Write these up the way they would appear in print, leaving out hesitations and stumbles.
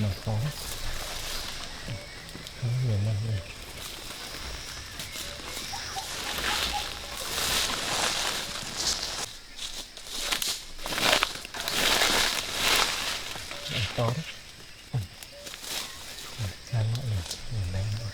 Nó khó nhiều năm rồi. To đấy. Sang mọi người nhìn đây nữa.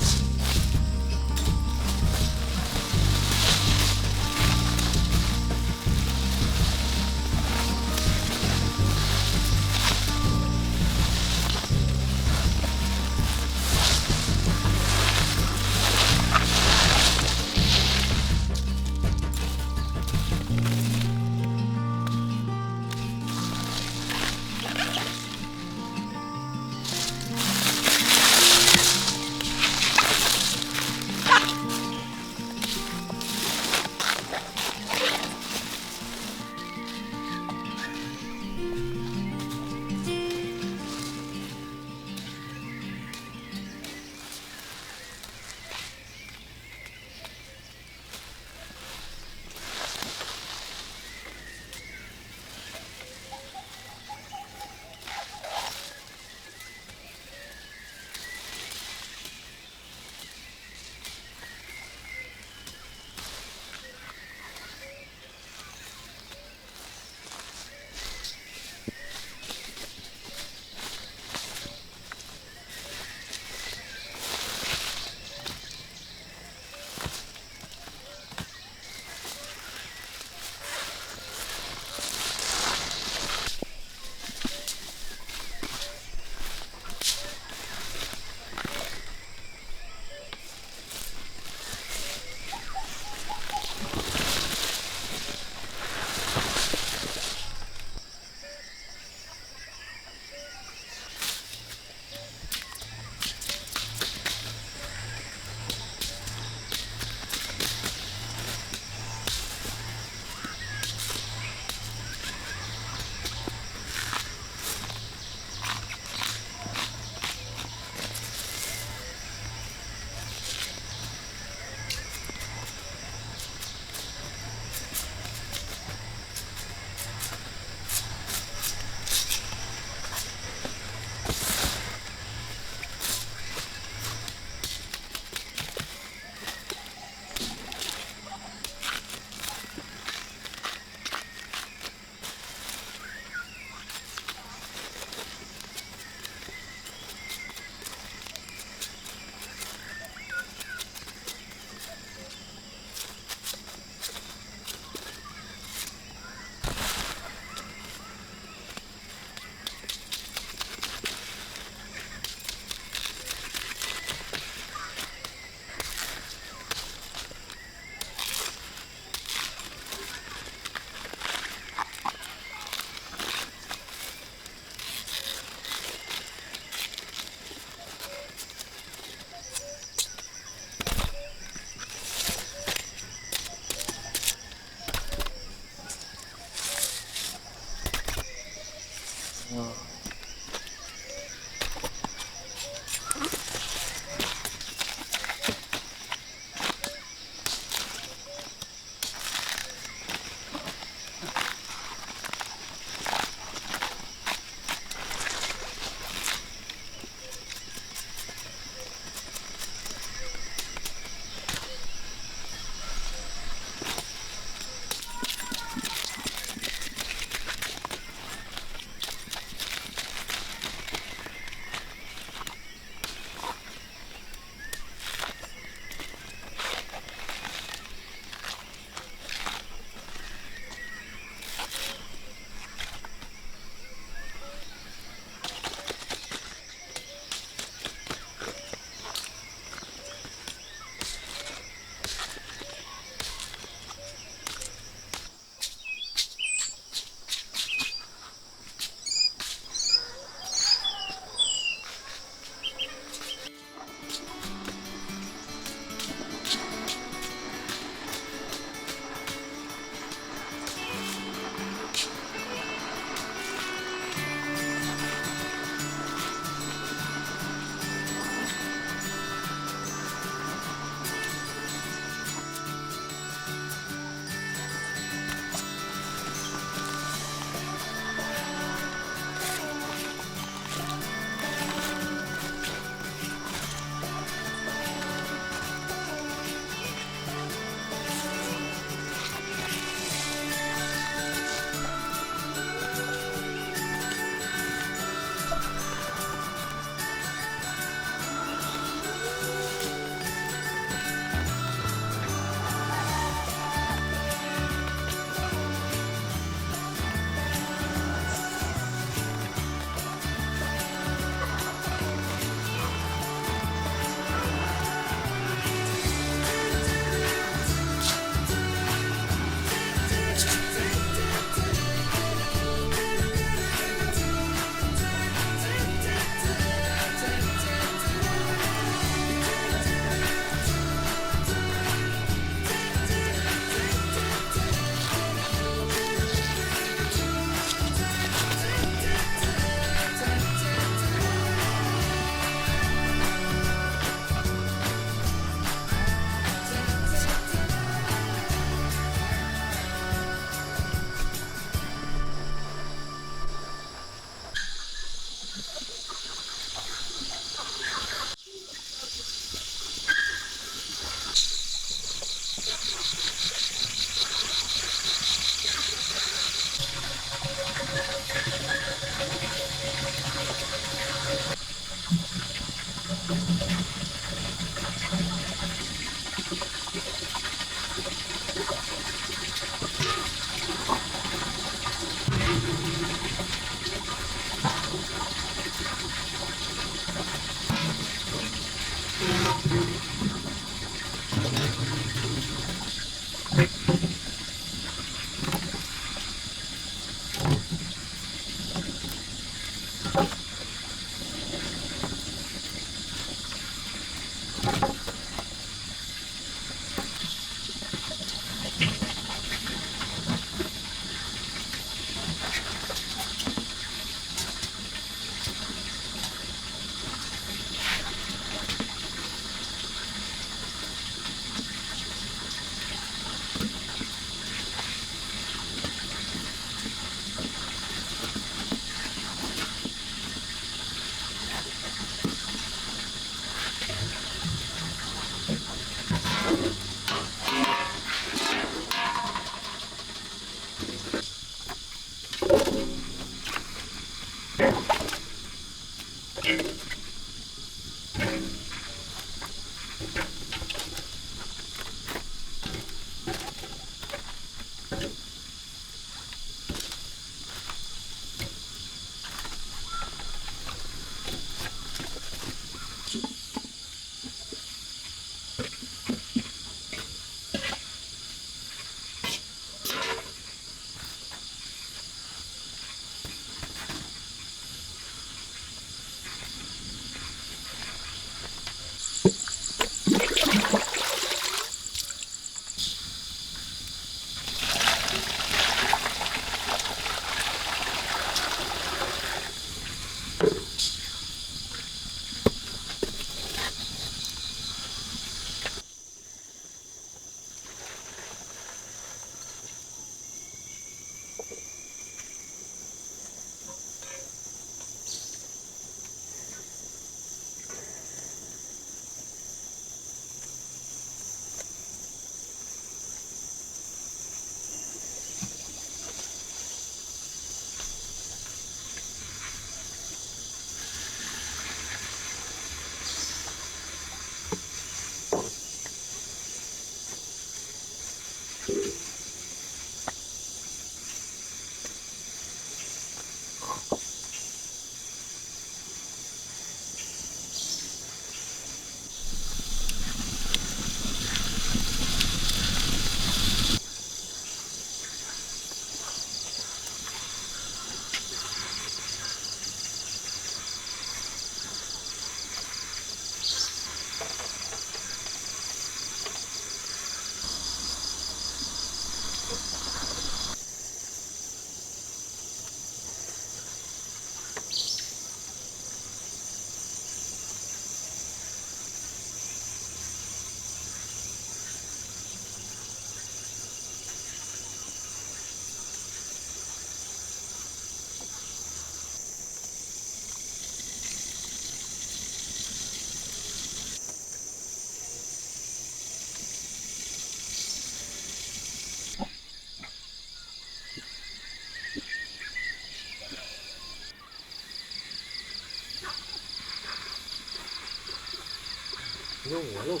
Vô ngủ luôn.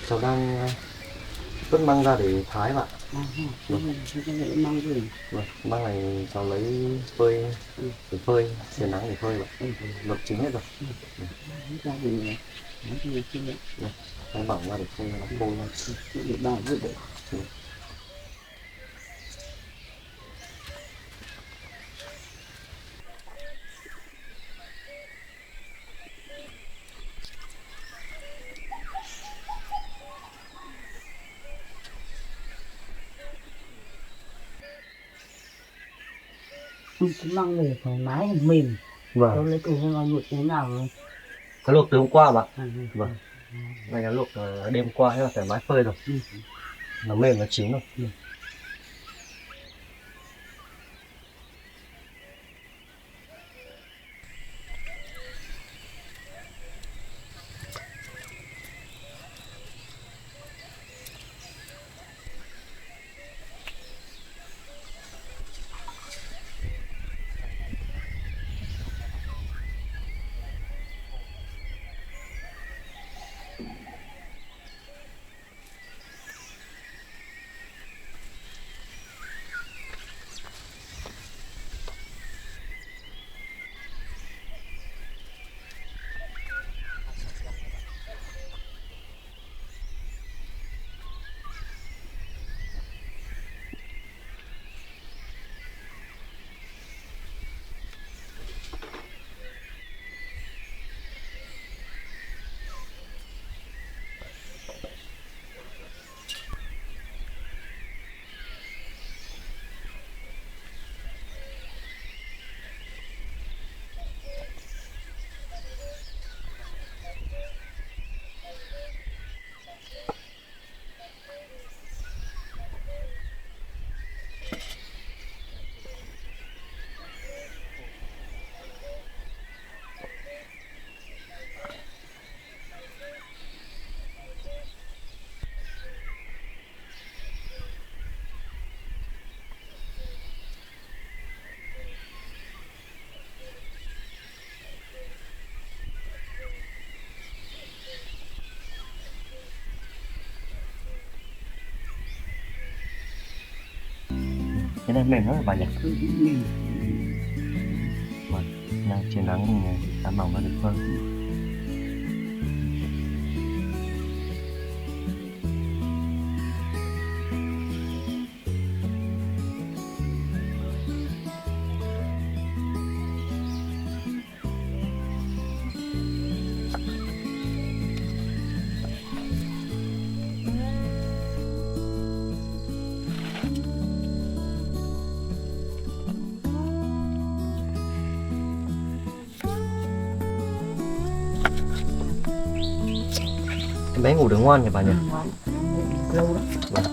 Cháu đang vứt măng ra để thái bạn. Măng gì? Vâng, măng này cháu lấy phơi để phơi, trời nắng để phơi bạn. Luộc chín hết rồi. Ra gì? Thái bỏng ra để phơi nó khô ra. Để bảo vệ được. Măng này thoải mái mềm. Vâng. Tôi lấy cùng nó luộc thế nào rồi? Cháu luộc từ hôm qua bạn. Vâng. Này nó luộc đêm qua thế là thoải mái phơi rồi. Nó mềm nó chín rồi. Cái này mềm lắm rồi bạn nhỉ? Vâng, này trời nắng thì thái bỏng nó được phơi. Em bé ngủ được ngoan nhỉ bà nhỉ? Lâu lắm. Vâng.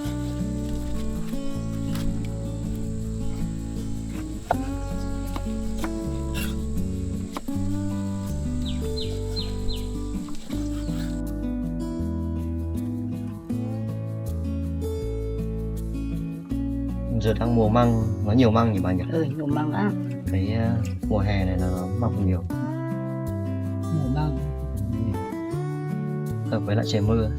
Giờ đang mùa măng, nó nhiều măng nhỉ bà nhỉ? Nhiều măng á. Cái mùa hè này là nó mọc nhiều. Mùa măng. Hợp với lại trời mưa.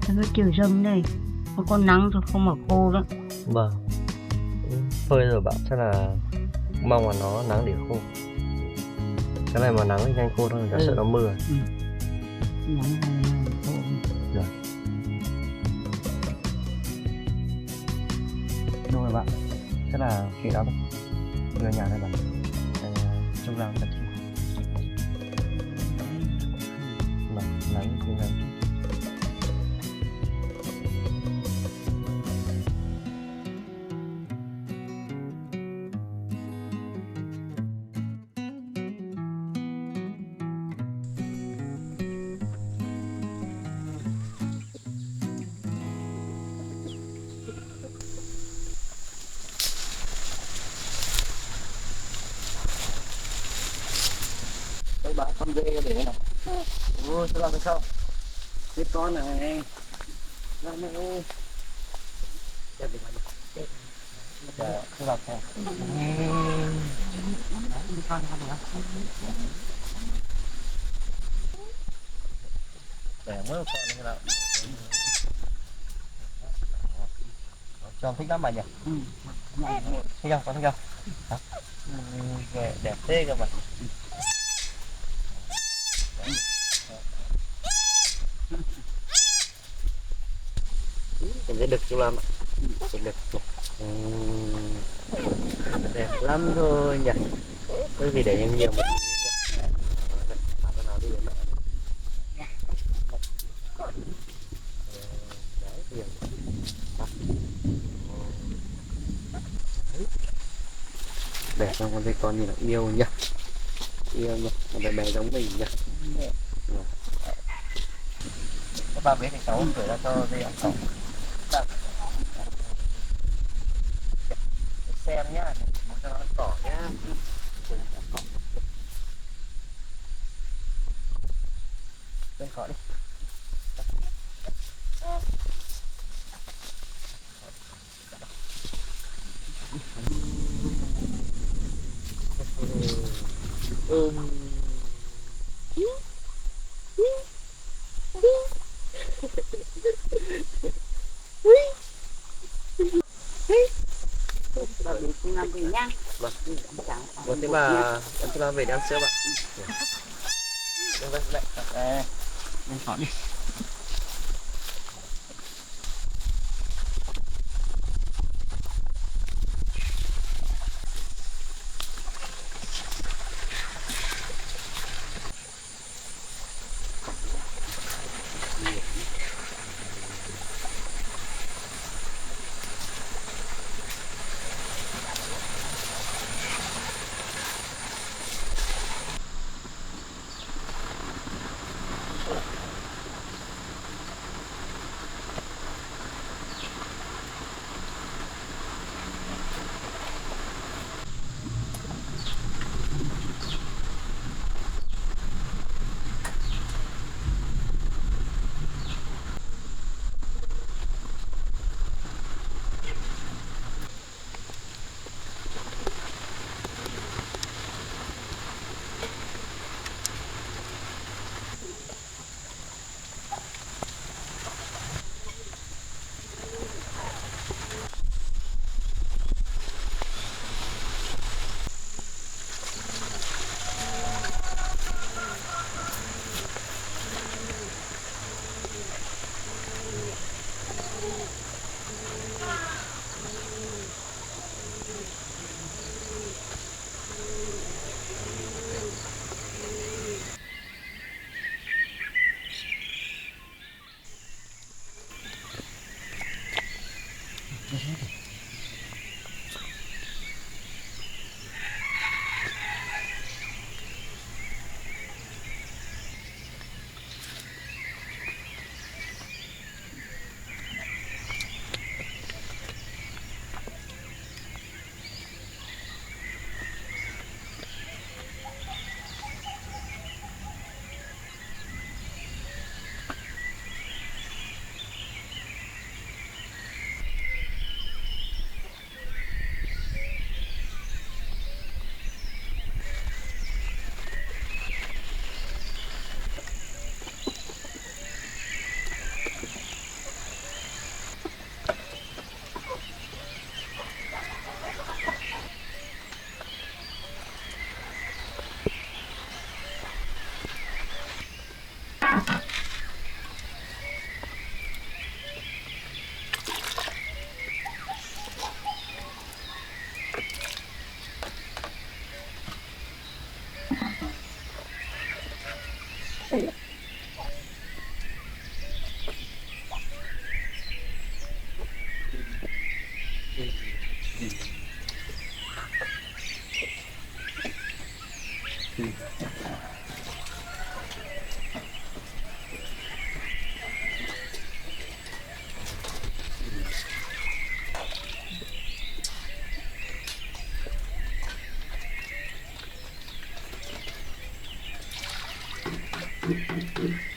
Cái chiều râm này nó có nắng rồi không mà khô đó. Vâng. Phơi rồi bạn chắc là mong là nó nắng để khô. Cái này mà nắng thì nhanh khô thôi, giả sợ nó mưa. Nắng khô. Rồi. Đúng rồi bạn. Chắc là khi đó người nhà đây bạn. Trong rau thật. Nắng thì nắng. Đây bạn con dê để nào. Ôi, sao làm được sao? Cái con này. Làm này ơi. Đẹp đi bạn. Dạ, không làm sao. Để mới con này nào. Cho ông thích lắm bạn nhỉ? Thích không? Con thích không? Hả? Đẹp thế cơ mà. Mình sẽ đực chú Lâm ạ. Đực. Đẹp lắm thôi nhỉ. Bởi vì để nhiều một tí nhỉ. Cái nào đi để mẹ. Đấy, đẹp không? Con thấy con nhìn là yêu nhỉ. Yêu nhỉ. Con bé bé giống mình nhỉ. Các ba bé thì cháu gửi ra cho dê ăn cỏ. Xem nhá, một cho nó ăn cỏ nhá. Lên cỏ đi. Làm về nha. Vâng. Vâng, thế mà em cho về đi ăn sữa bạn. Vâng, vậy. Lên cỏ đi. Thank you.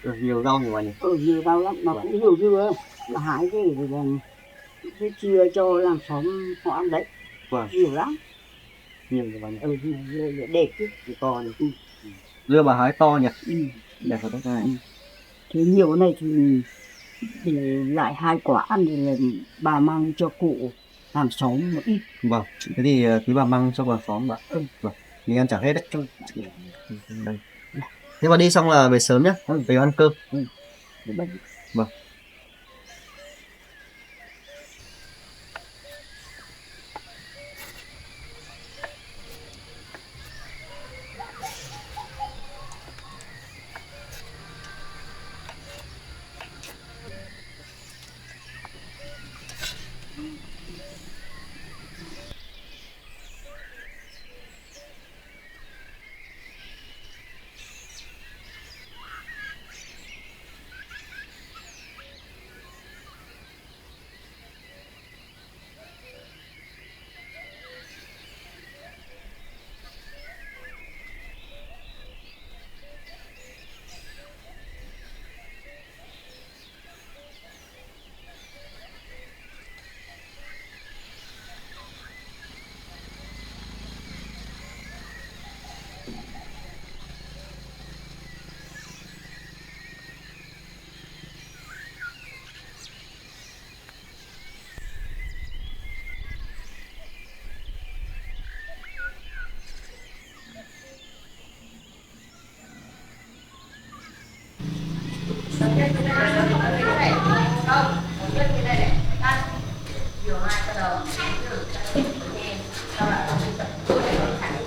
nhiều rau nhiều anh nhỉ. Nhiều rau lắm mà cũng nhiều dưa mà hái cái thì còn cái chia cho làng xóm họ ăn đấy. Vâng. Nhiều lắm. Nhiều nhiều anh. Dưa đẹp chứ. Dưa to nhỉ. Dưa bà hái to nhỉ. Đẹp thật đấy này. Thế nhiều này thì lại 2 quả ăn thì là bà mang cho cụ làm xóm một ít. Vâng, thế thì tí bà mang cho bà xóm bà. Vâng, mình ăn trả hết đấy. Đây. Thế bà đi xong là về sớm nhá, về ăn cơm. Vâng.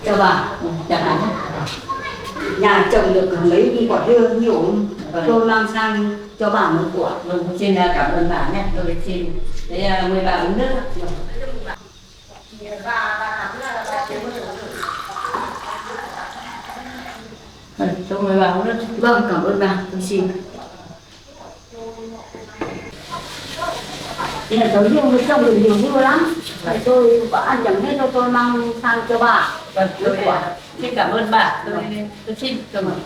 Cho bà, chẳng hạn nhà trồng được mấy quả dưa nhiều tôi mang sang cho bà một quả. Xin cảm ơn bà nhé, tôi xin để mời bà uống nước. Tôi mời bà uống nước. Vâng, cảm ơn bà, tôi xin. Thì là tôi dùng trồng được nhiều dưa lắm. Tôi có ăn chẳng hết đâu, tôi mang sang cho bà. Vâng, tôi xin cảm ơn bà. Tôi xin cảm ơn.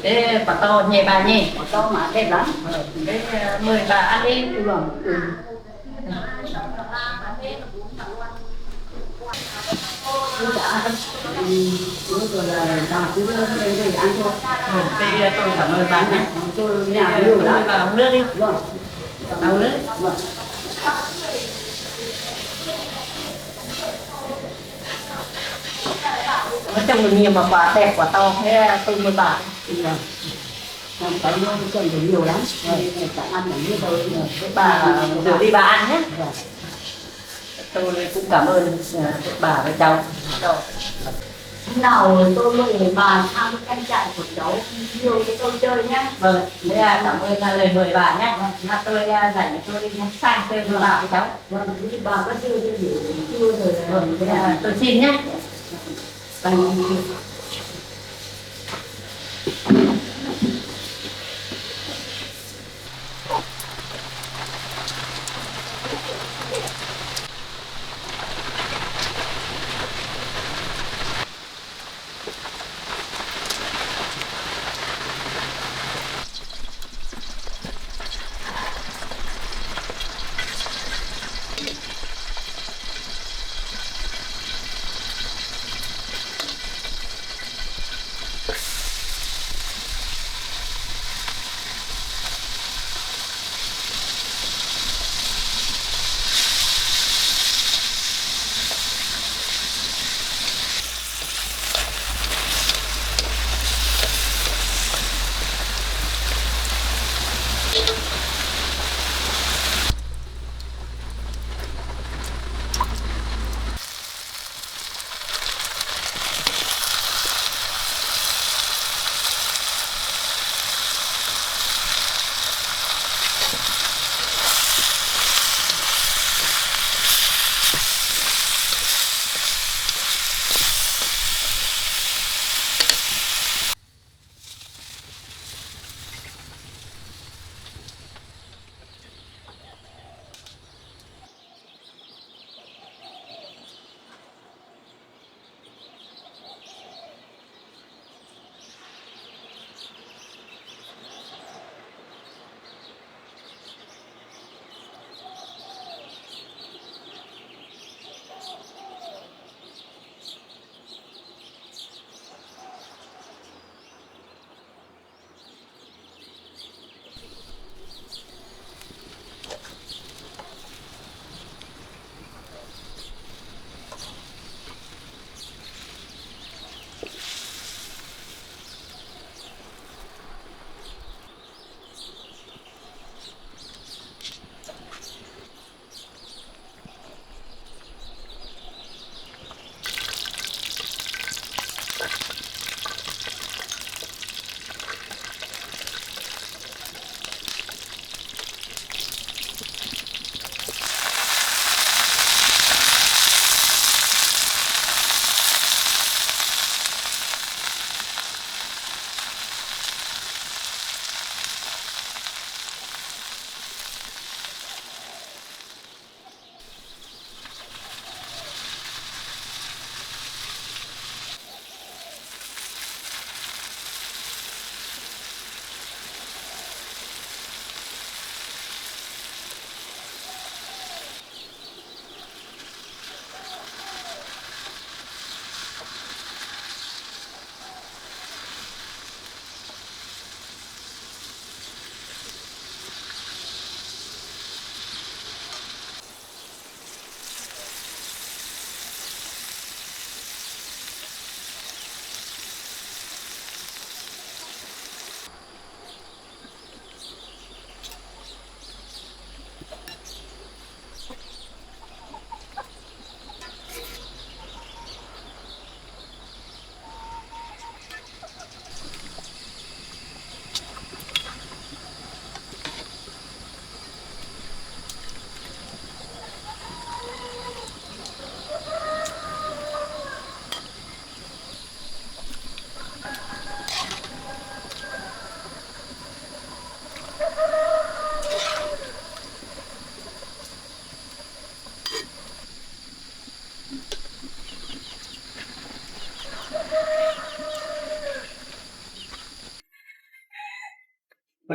Để quả to nhẹ bà nhé. Quả to mà đẹp lắm. Để mời bà ăn đi. Vâng. Rồi là bà cứ về ăn thôi. Tôi cảm ơn bà nhé. Tôi nhà nhiều lắm. Bà uống nước đi. Vâng. Bà uống nước. Vâng. Nó trồng được nhiều mà quả đẹp, quả to. Thế tôi mời bà. Cái nó trồng được nhiều lắm. Người ta ăn được như tôi. Bà rửa đi bà ăn nhé. Tôi cũng cảm ơn bà và cháu. Nào tôi mời bà sang canh trại của cháu nhiều cho tôi chơi nhé. Vâng, thế cảm ơn lời mời bà nhé. Tôi rảnh tôi đi sang chơi với bà với cháu. Vâng, bà có chưa rồi. Vâng, thế tôi xin nhé.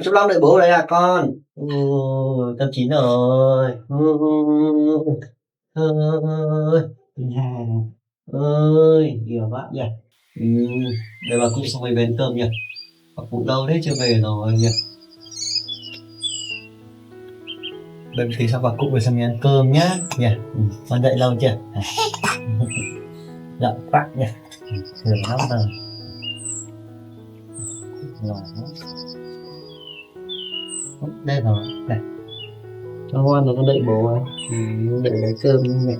Con Trúc Long đợi bố đấy à con? Tầm 9 rồi. Ơi, ơi, hiểu bác nhỉ? Đây bà cụ xong rồi về ăn cơm nhỉ? Bà cụ lâu đấy chưa về rồi nhỉ? Đợi tí sao bà cụ về xong ăn cơm nhá nhỉ? Con dậy lâu chưa? Dạ quá nhỉ? Sướng lắm rồi. Rồi. Đây rồi, này. Cho ngoan rồi con đợi bố ấy. Đợi lấy cơm nhỉ?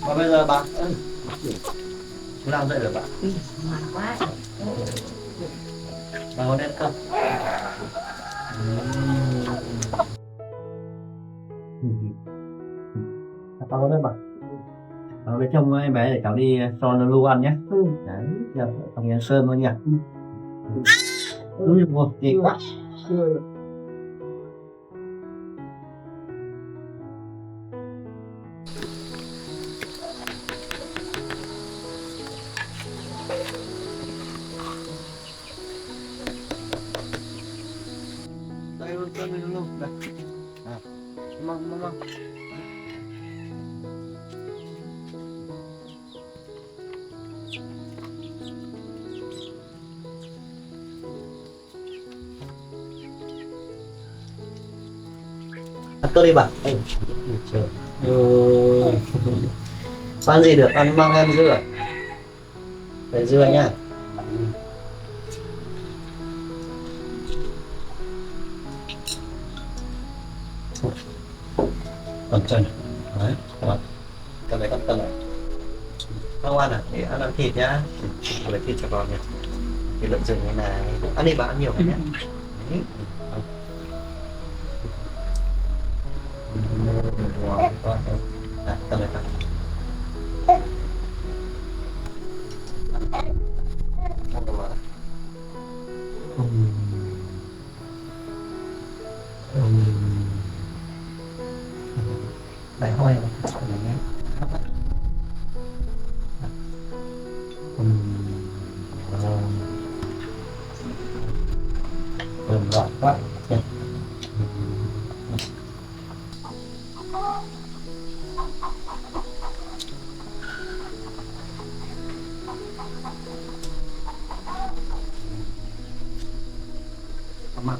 Và bây giờ bạn chú làm dậy rồi bạn. Ngoan quá. Bà có đen không? Bà có đen bạn. Bà với chồng em bé để cháu đi cho nó lưu ăn nhé. Đấy, giờ phòng ăn sơn luôn nhỉ. Đúng rồi, đi quá. Đây luôn, cơm này luôn. Đây. À, mong. Ăn cơm đi bạn. Trời ơi. Ăn gì được, ăn mang em dưa. Để dưa nha. Còn chân. Đấy, các bạn. Cầm đấy con tầm này. Không ăn à? Để ăn thịt nhá. Lấy thịt cho con nhỉ. Thịt lợn rừng như này. Ăn đi bạn, ăn nhiều nhé. Wow, con. Đấy, cầm đấy con. Đấy thôi nhé. Gọn quá. Come on.